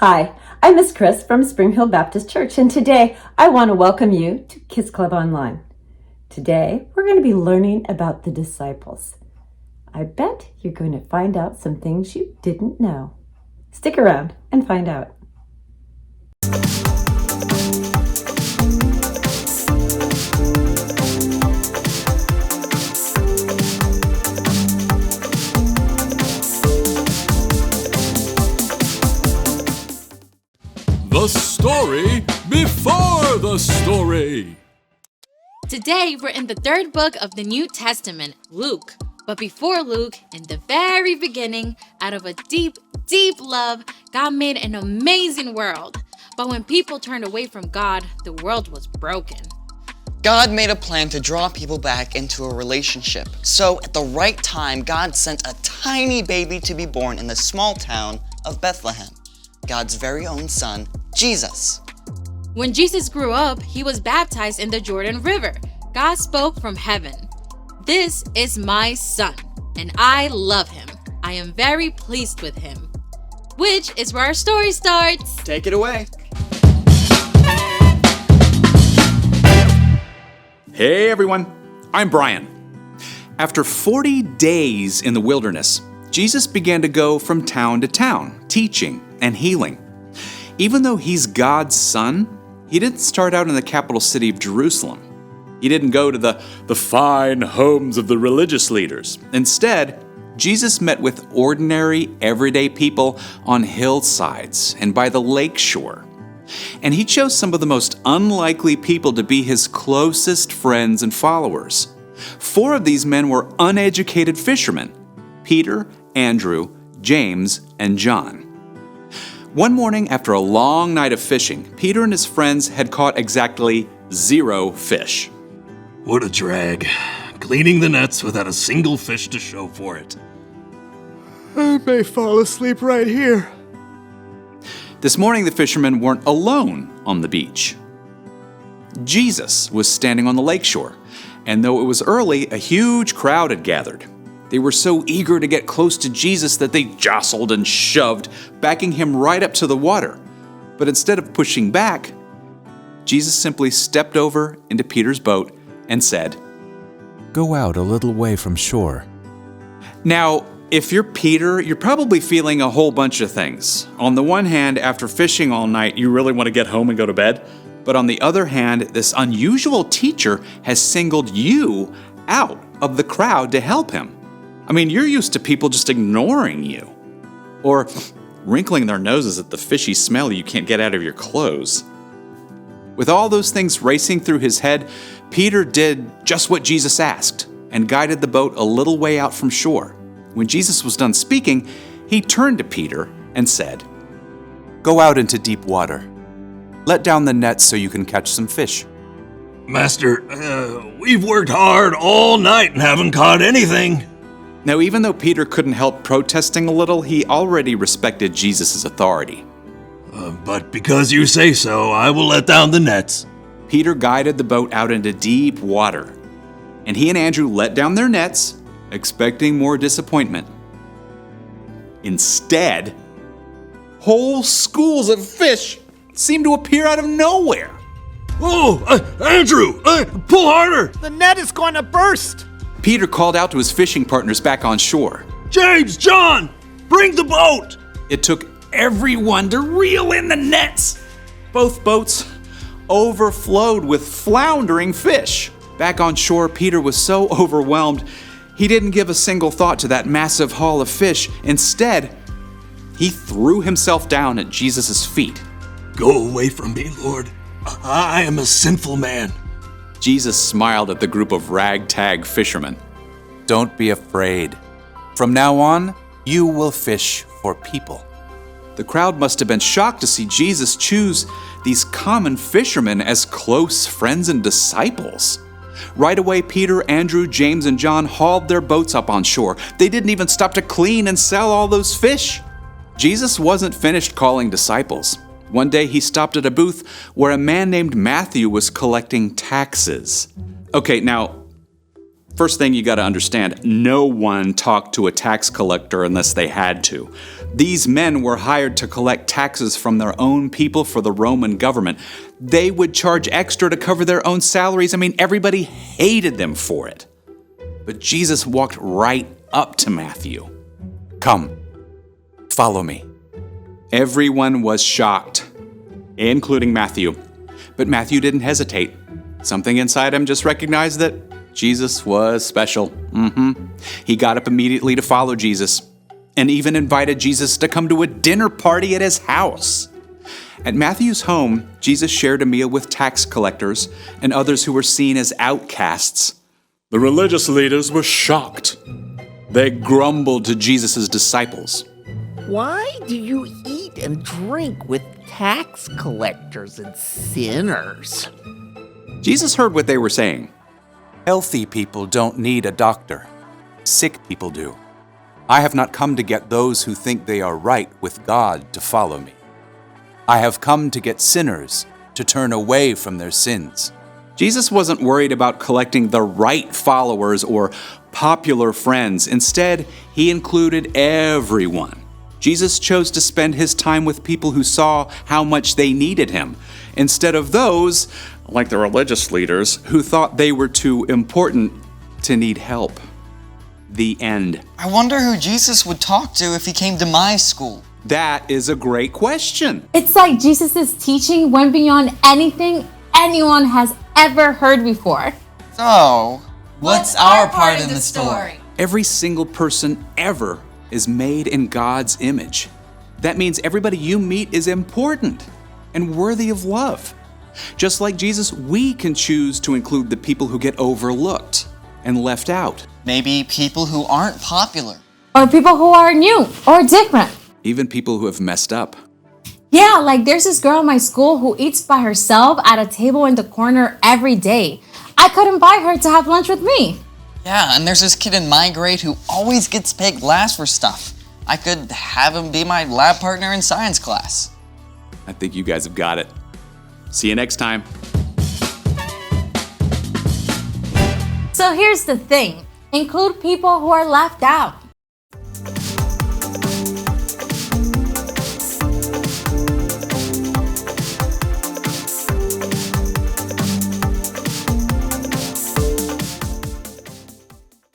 Hi, I'm Miss Chris from Spring Hill Baptist Church, and today I want to welcome you to Kids Club Online. Today we're going to be learning about the disciples. I bet you're going to find out some things you didn't know. Stick around and find out. The story before the story. Today, we're in the third book of the New Testament, Luke. But before Luke, in the very beginning, out of a deep, deep love, God made an amazing world. But when people turned away from God, the world was broken. God made a plan to draw people back into a relationship. So at the right time, God sent a tiny baby to be born in the small town of Bethlehem, God's very own son, Jesus. When Jesus grew up, he was baptized in the Jordan River. God spoke from heaven. This is my son, and I love him. I am very pleased with him. Which is where our story starts. Take it away. Hey everyone, I'm Brian. After 40 days in the wilderness, Jesus began to go from town to town, teaching and healing. Even though he's God's son, he didn't start out in the capital city of Jerusalem. He didn't go to the fine homes of the religious leaders. Instead, Jesus met with ordinary, everyday people on hillsides and by the lake shore. And he chose some of the most unlikely people to be his closest friends and followers. 4 of these men were uneducated fishermen: Peter, Andrew, James, and John. One morning, after a long night of fishing, Peter and his friends had caught exactly 0 fish. What a drag. Cleaning the nets without a single fish to show for it. I may fall asleep right here. This morning, the fishermen weren't alone on the beach. Jesus was standing on the lakeshore, and though it was early, a huge crowd had gathered. They were so eager to get close to Jesus that they jostled and shoved, backing him right up to the water. But instead of pushing back, Jesus simply stepped over into Peter's boat and said, "Go out a little way from shore." Now, if you're Peter, you're probably feeling a whole bunch of things. On the one hand, after fishing all night, you really want to get home and go to bed. But on the other hand, this unusual teacher has singled you out of the crowd to help him. I mean, you're used to people just ignoring you, or wrinkling their noses at the fishy smell you can't get out of your clothes. With all those things racing through his head, Peter did just what Jesus asked and guided the boat a little way out from shore. When Jesus was done speaking, he turned to Peter and said, "Go out into deep water. Let down the net so you can catch some fish." Master, we've worked hard all night and haven't caught anything. Now, even though Peter couldn't help protesting a little, he already respected Jesus' authority. But because you say so, I will let down the nets. Peter guided the boat out into deep water, and he and Andrew let down their nets, expecting more disappointment. Instead, whole schools of fish seemed to appear out of nowhere. Oh, Andrew, pull harder! The net is going to burst. Peter called out to his fishing partners back on shore. James, John, bring the boat! It took everyone to reel in the nets. Both boats overflowed with floundering fish. Back on shore, Peter was so overwhelmed, he didn't give a single thought to that massive haul of fish. Instead, he threw himself down at Jesus' feet. Go away from me, Lord. I am a sinful man. Jesus smiled at the group of ragtag fishermen. Don't be afraid. From now on, you will fish for people. The crowd must have been shocked to see Jesus choose these common fishermen as close friends and disciples. Right away, Peter, Andrew, James, and John hauled their boats up on shore. They didn't even stop to clean and sell all those fish. Jesus wasn't finished calling disciples. One day he stopped at a booth where a man named Matthew was collecting taxes. Okay, now, First thing you got to understand, no one talked to a tax collector unless they had to. These men were hired to collect taxes from their own people for the Roman government. They would charge extra to cover their own salaries. I mean, everybody hated them for it. But Jesus walked right up to Matthew. Come, follow me. Everyone was shocked, including Matthew. But Matthew didn't hesitate. Something inside him just recognized that Jesus was special. He got up immediately to follow Jesus and even invited Jesus to come to a dinner party at his house. At Matthew's home, Jesus shared a meal with tax collectors and others who were seen as outcasts. The religious leaders were shocked. They grumbled to Jesus' disciples. Why do you eat and drink with tax collectors and sinners? Jesus heard what they were saying. Healthy people don't need a doctor. Sick people do. I have not come to get those who think they are right with God to follow me. I have come to get sinners to turn away from their sins. Jesus wasn't worried about collecting the right followers or popular friends. Instead, he included everyone. Jesus chose to spend his time with people who saw how much they needed him, instead of those, like the religious leaders, who thought they were too important to need help. The end. I wonder who Jesus would talk to if he came to my school. That is a great question. It's like Jesus' teaching went beyond anything anyone has ever heard before. So, what's our part in the story? Every single person ever is made in God's image. That means everybody you meet is important and worthy of love. Just like Jesus, we can choose to include the people who get overlooked and left out. Maybe people who aren't popular. Or people who are new or different. Even people who have messed up. Yeah, like there's this girl in my school who eats by herself at a table in the corner every day. I could invite her to have lunch with me. Yeah, and there's this kid in my grade who always gets picked last for stuff. I could have him be my lab partner in science class. I think you guys have got it. See you next time. So here's the thing. Include people who are left out.